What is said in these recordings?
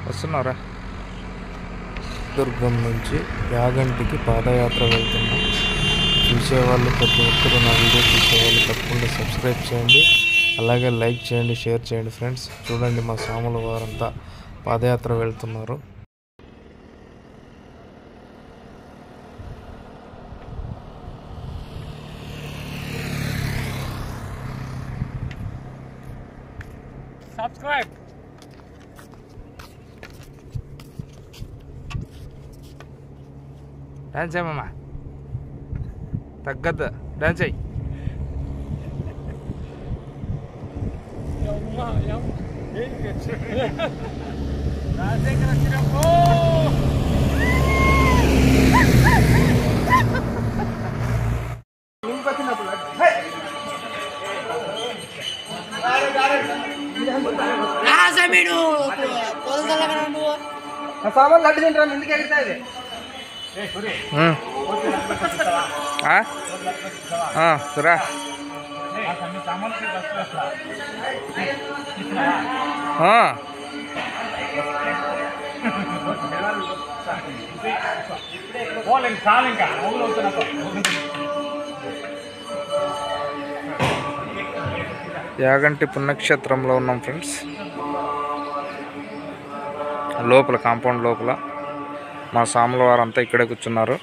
వస్తున్నారా? దుర్గం నుంచి యాగంటికి పాదయాత్ర వెళ్తున్నాం. చూసేవాళ్ళు ప్రతి ఒక్కరు నా వీడియో చూసేవాళ్ళు తప్పకుండా సబ్స్క్రైబ్ చేయండి, అలాగే లైక్ చేయండి, షేర్ చేయండి ఫ్రెండ్స్. చూడండి మా సాముల వారంతా పాదయాత్ర వెళ్తున్నారు. సబ్స్క్రైబ్ డాన్స్ చేయమమ్మా, తగ్గద్దు డాన్స్ అయ్యి. సామాన్ లడ్డు తింటాను ఎందుకు ఎగురుతుంది? రా యాగంటి పుణ్యక్షేత్రంలో ఉన్నాం ఫ్రెండ్స్. లోపల కాంపౌండ్ లోపల మా సాముల వారంతా ఇక్కడే కూర్చున్నారు.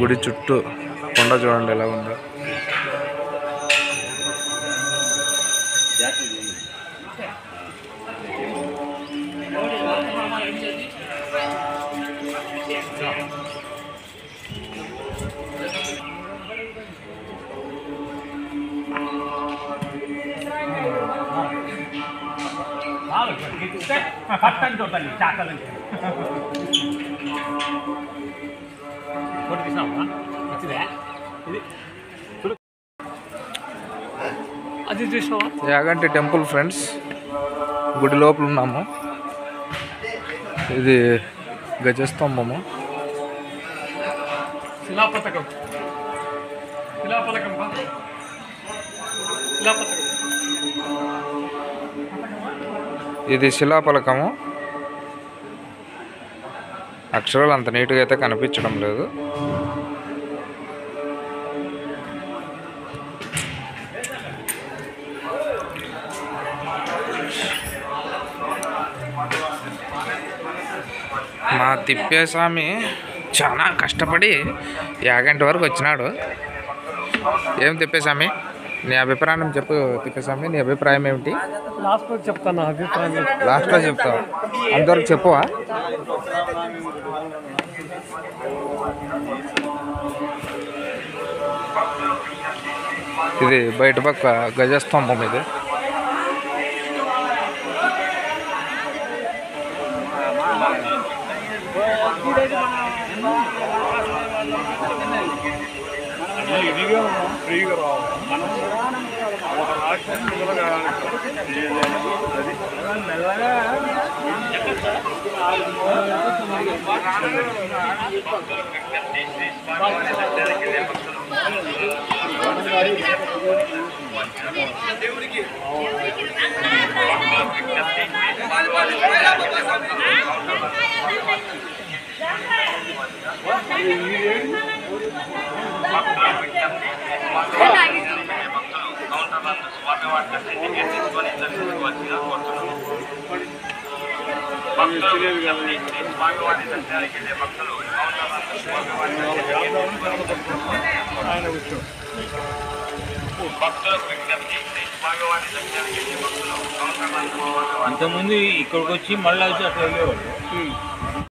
గుడి చుట్టూ కొండ చూడండి ఎలా ఉందో. యాగంటి టెంపుల్ ఫ్రెండ్స్, గుడి లోపల ఉన్నాము. ఇది గజస్తంభము. ఇది శిలాఫలకము. అక్షరాలు అంత నీట్గా అయితే కనిపించడం లేదు. మా తిప్పేస్వామి చాలా కష్టపడి యాగంటి వరకు వచ్చినాడు. ఏం తిప్పేస్వామి, నీ అభిప్రాయం చెప్పు. తిప్పేస్వామి, నీ అభిప్రాయం ఏమిటి? లాస్ట్లో చెప్తాను అభిప్రాయం. లాస్ట్లో చెప్తావా? అంతవరకు చెప్పవా? ఇది బయట పక్క గజస్తంభం. ఇది అంతకుముందు ఇక్కడికి వచ్చి మళ్ళీ వచ్చి అట్లా వెళ్ళేవాళ్ళు.